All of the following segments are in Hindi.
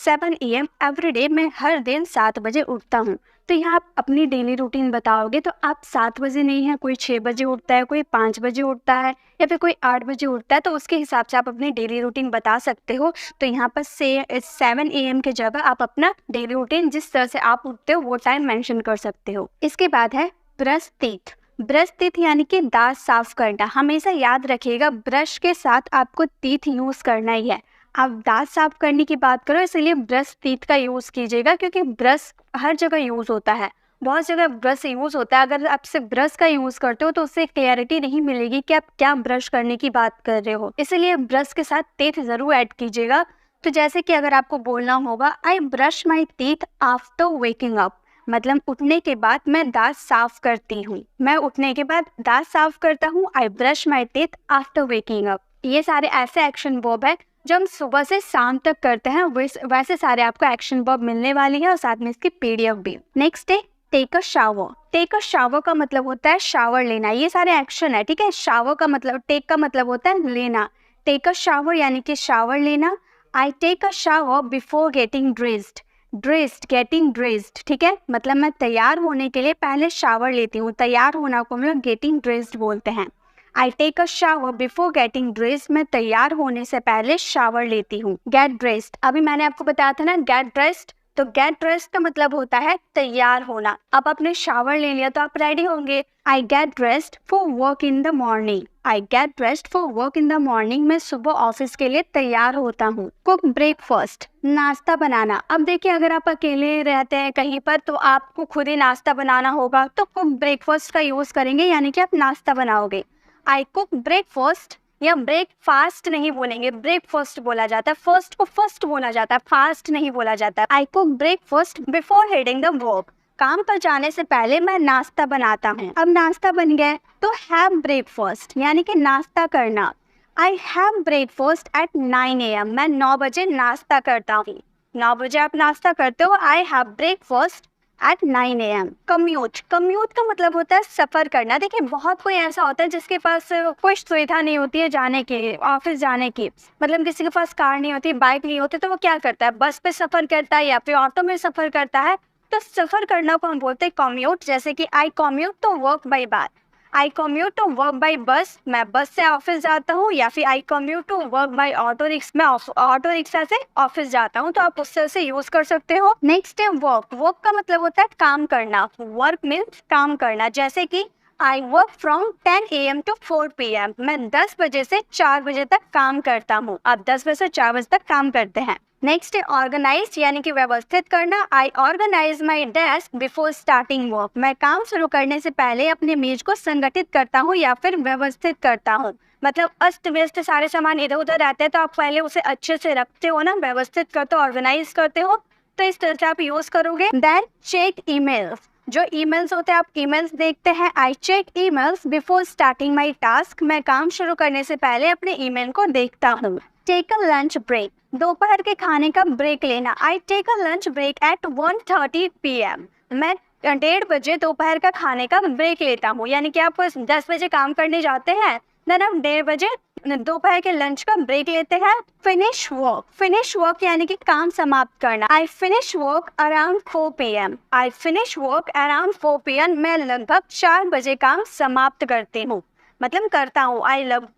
7 AM एवरी डे, मैं हर दिन 7 बजे उठता हूँ। तो यहाँ आप अपनी डेली रूटीन बताओगे तो आप 7 बजे नहीं है, कोई 6 बजे उठता है, कोई 5 बजे उठता है या फिर कोई 8 बजे उठता है, तो उसके हिसाब से आप अपनी डेली रूटीन बता सकते हो। तो यहाँ पर 7 AM की जगह आप अपना डेली रूटीन जिस तरह से आप उठते हो वो टाइम मेंशन कर सकते हो। इसके बाद है ब्रश टीथ। ब्रश टीथ यानी कि दांत साफ करना। हमेशा याद रखिएगा ब्रश के साथ आपको टीथ यूज करना ही है। आप दांत साफ करने की बात करो इसलिए ब्रश टीथ का यूज कीजिएगा, क्योंकि ब्रश हर जगह यूज होता है, बहुत जगह ब्रश यूज होता है। अगर आप सिर्फ ब्रश का यूज करते हो तो उससे क्लैरिटी नहीं मिलेगी कि आप क्या ब्रश करने की बात कर रहे हो, इसलिए ब्रश के साथ टीथ जरूर ऐड कीजिएगा। तो जैसे कि अगर आपको बोलना होगा I brush my teeth after waking up, मतलब उठने के बाद मैं दांत साफ करती हूँ। मैं उठने के बाद दांत साफ करता हूँ। I brush my teeth after waking up. ये सारे ऐसे एक्शन वर्ब है जो हम सुबह से शाम तक करते हैं, वैसे सारे आपको एक्शन वर्ब मिलने वाली है और साथ में इसकी PDF भी। नेक्स्ट है take a shower. Take a shower का मतलब होता है शावर लेना। ये सारे एक्शन है, ठीक है। शावर का मतलब, टेक का मतलब होता है लेना। टेक अ शावर यानी कि शावर लेना। I take a shower before getting dressed. Dressed, getting dressed, ठीक है, मतलब मैं तैयार होने के लिए पहले शावर लेती हूँ। तैयार होना को हम लोग गेटिंग ड्रेस्ड बोलते हैं। I take a shower before getting dressed, मैं तैयार होने से पहले शावर लेती हूँ। गेट ड्रेस्ड, अभी मैंने आपको बताया था ना गेट ड्रेस्ड, तो गेट ड्रेस्ड का मतलब होता है तैयार होना। अब आपने शावर ले लिया तो आप रेडी होंगे। I get dressed for work in the morning. I get dressed for work in the morning, मैं सुबह ऑफिस के लिए तैयार होता हूँ। कुक ब्रेकफास्ट, नाश्ता बनाना। अब देखिए अगर आप अकेले रहते हैं कहीं पर तो आपको खुद ही नाश्ता बनाना होगा, तो कुक ब्रेकफास्ट का यूज करेंगे, यानी कि आप नाश्ता बनाओगे। आई कुक ब्रेकफास्ट, या ब्रेकफास्ट नहीं बोलेंगे, ब्रेकफास्ट बोला जाता है। फर्स्ट को फर्स्ट बोला जाता है, फास्ट नहीं बोला जाता। I cook breakfast before heading the work, काम पर जाने से पहले मैं नाश्ता बनाता हूँ। अब नाश्ता बन गया तो हैव ब्रेकफास्ट यानी कि नाश्ता करना। I have breakfast at 9 AM, मैं 9 बजे नाश्ता करता हूँ। 9 बजे आप नाश्ता करते हो। I have breakfast at 9 AM। Commute, commute का मतलब होता है सफर करना। देखिए बहुत कोई ऐसा होता है जिसके पास कोई सुविधा नहीं होती है जाने के, ऑफिस जाने की, मतलब किसी के पास कार नहीं होती, बाइक नहीं होती, तो वो क्या करता है, बस पे सफर करता है या फिर ऑटो में सफर करता है। तो सफर करना को हम बोलते हैं कम्यूट। जैसे कि I commute to work by bar, I commute to work by bus, मैं बस से ऑफिस जाता हूँ, या फिर I commute to work by auto rickshaw, मैं ऑटो रिक्शा से ऑफिस जाता हूँ। तो आप उससे उसे यूज कर सकते हो। नेक्स्ट है वर्क। वर्क का मतलब होता है काम करना। वर्क मीन्स काम करना। जैसे कि I work from 10 AM to 4 PM, मैं 10 बजे से 4 बजे तक काम करता हूँ। आप 10 बजे से 4 बजे तक काम करते हैं। नेक्स्ट है ऑर्गेनाइज यानी कि व्यवस्थित करना। I organise my desk before starting work, मैं काम शुरू करने से पहले अपने मेज को संगठित करता हूँ या फिर व्यवस्थित करता हूँ। मतलब अस्त व्यस्त सारे सामान इधर उधर रहते हैं तो आप पहले उसे अच्छे से रखते हो ना, व्यवस्थित करते हो, ऑर्गेनाइज करते हो, तो इस तरह से आप यूज करोगे। देन चेक ईमेल्स, जो ईमेल्स होते हैं आप ईमेल्स देखते हैं। I check emails before starting my task, मैं काम शुरू करने से पहले अपने ईमेल को देखता हूँ। टेक अ लंच ब्रेक, दोपहर के खाने का ब्रेक लेना। I take a lunch break at 1:30 PM, मैं 1:30 बजे दोपहर का खाने का ब्रेक लेता हूँ। यानी कि आप 10 बजे काम करने जाते हैं, देन आप 1:30 बजे दोपहर के लंच का ब्रेक लेते हैं। फिनिश वर्क, फिनिश वर्क यानी कि काम समाप्त करना। I finish work around 4 PM, I finish work around 4 PM, मैं लगभग 4 बजे काम समाप्त करती हूँ, मतलब करता हूँ।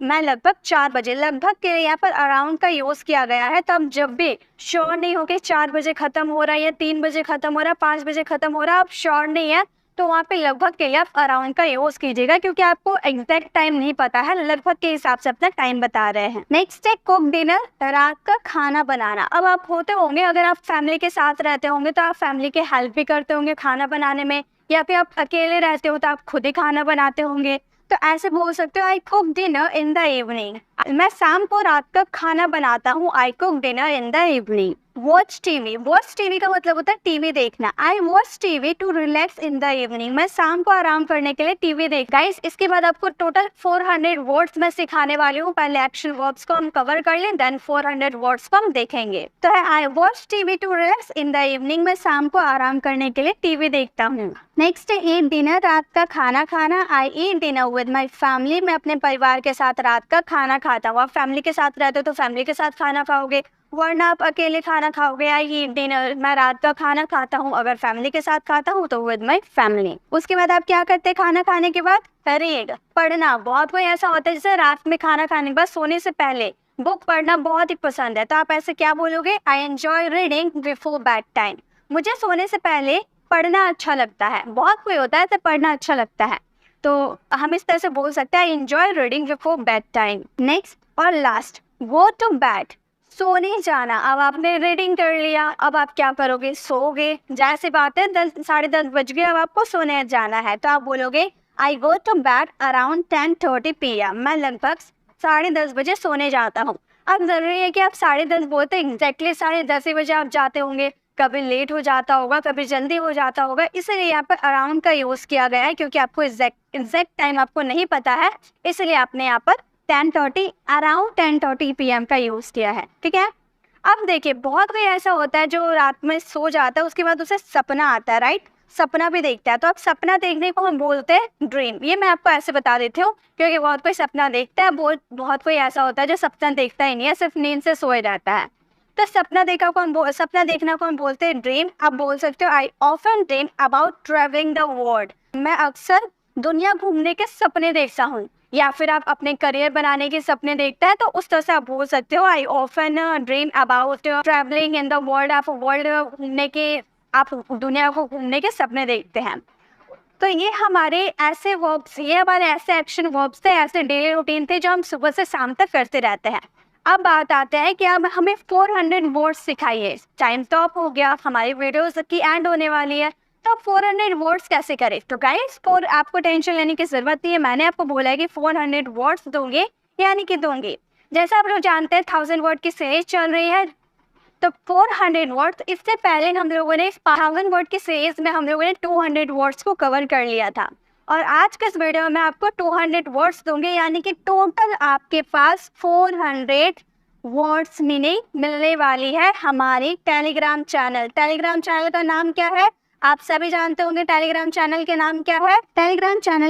मैं लगभग 4 बजे, लगभग के यहाँ पर अराउंड का यूज किया गया है। तब जब भी श्योर नहीं हो कि 4 बजे खत्म हो रहा है या 3 बजे खत्म हो रहा है, 5 बजे खत्म हो रहा है, आप श्योर नहीं है, तो वहाँ पे लगभग के लिए आप अराउंड का यूज कीजिएगा, क्योंकि आपको एग्जैक्ट टाइम नहीं पता है, लगभग के हिसाब से अपना टाइम बता रहे हैं। नेक्स्ट है कुक डिनर, रात का खाना बनाना। अब आप होते होंगे, अगर आप फैमिली के साथ रहते होंगे तो आप फैमिली के हेल्प भी करते होंगे खाना बनाने में, या फिर आप अकेले रहते हो तो आप खुद ही खाना बनाते होंगे। तो ऐसे बोल सकते हो I cook dinner in the evening, मैं शाम को रात का खाना बनाता हूँ। I cook dinner in the evening. Watch TV, watch TV का मतलब होता है टीवी देखना। I watch TV to relax in the evening, मैं शाम को आराम करने के लिए टीवी देख। गाइस इसके बाद आपको टोटल 400 वर्ड्स मैं सिखाने वाली हूँ। पहले एक्शन वर्ब्स को हम कवर कर लें, देन 400 वर्ड्स को हम देखेंगे। तो है I watch TV to relax in the evening, मैं शाम को आराम करने के लिए टीवी देखता हूँ। नेक्स्ट है ईट डिनर, रात का खाना खाना। आई ईट डिनर विद माई फैमिली, मैं अपने परिवार के साथ रात का खाना खाता हूँ। आप फैमिली के साथ रहते हो तो फैमिली के साथ खाना खाओगे, वरना आप अकेले खाना खाओगे या ये डिनर, मैं रात का खाना खाता हूँ, अगर फैमिली के साथ खाता हूँ तो विद माई फैमिली। उसके बाद आप क्या करते हैं खाना खाने के बाद? रीड, पढ़ना। बहुत कोई ऐसा होता है जैसे रात में खाना खाने के बाद सोने से पहले बुक पढ़ना बहुत ही पसंद है, तो आप ऐसे क्या बोलोगे? I enjoy reading before bed time. मुझे सोने से पहले पढ़ना अच्छा लगता है। बहुत कोई होता है तो पढ़ना अच्छा लगता है, तो हम इस तरह से बोल सकते हैं I enjoy reading before bed time. Next और लास्ट, गो टू बेड, सोने जाना। अब आपने रीडिंग कर लिया, अब आप क्या करोगे? सोओगे। जैसे बात है 10 साढ़े 10 बज गए, अब आपको सोने जाना है, तो आप बोलोगे I go to bed around 10:30 PM। मैं लगभग 10:30 बजे सोने जाता हूँ। अब ज़रूरी है कि आप 10:30 बोलते एग्जैक्टली 10:30 बजे आप जाते होंगे, कभी लेट हो जाता होगा, कभी जल्दी हो जाता होगा, इसलिए यहाँ पर अराउंड का यूज़ किया गया है, क्योंकि आपको एग्जैक्ट टाइम आपको नहीं पता है, इसलिए आपने यहाँ पर 10:30 अराउंड 10:30 PM का यूज़ किया है। ठीक है। अब देखिए बहुत कोई ऐसा होता है जो रात में सो जाता है, उसके बाद उसे सपना आता है, राइट? सपना भी देखता है, तो अब सपना देखने को हम बोलते हैं ड्रीम। ये मैं आपको ऐसे बता देती हूँ, क्योंकि बहुत कोई सपना देखता है, बहुत कोई ऐसा होता है जो सपना देखता ही नहीं है, सिर्फ नींद से सोए रहता है। तो सपना देखना को हम बोलते हैं ड्रीम। आप बोल सकते हो I often dream about travelling the world. मैं अक्सर दुनिया घूमने के सपने देखता हूँ, या फिर आप अपने करियर बनाने के सपने देखता है, तो उस तरह से आप बोल सकते हो I often dream about travelling in the world. आप वर्ल्ड घूमने के, आप दुनिया को घूमने के सपने देखते हैं। तो ये हमारे ऐसे वर्ब्स, ये हमारे ऐसे एक्शन वर्ब्स थे, ऐसे डेली रूटीन थे जो हम सुबह से शाम तक करते रहते हैं। अब बात आते हैं कि अब हमें 400 वर्ड्स सिखाइए। टाइम तो अप हो गया, हमारी वीडियोस की एंड होने वाली है, तो 400 वर्ड्स कैसे करें? तो गाइस आपको टेंशन लेने की ज़रूरत नहीं है, मैंने आपको बोला है कि 400 वर्ड्स दूंगे, यानी कि दूंगी। जैसा आप लोग जानते हैं 1000 वर्ड की सीरीज चल रही है, तो 400 वर्ड्स, इससे पहले हम लोगों ने 1000 वर्ड की सीरीज में हम लोगों ने 200 वर्ड्स को कवर कर लिया था, और आज के इस वीडियो में आपको 200 वर्ड्स दूंगे, यानी कि टोटल आपके पास 400 वर्ड्स मीनिंग मिलने वाली है हमारी टेलीग्राम चैनल। टेलीग्राम चैनल का नाम क्या है? आप सभी जानते होंगे टेलीग्राम चैनल के नाम क्या है। Telegram channel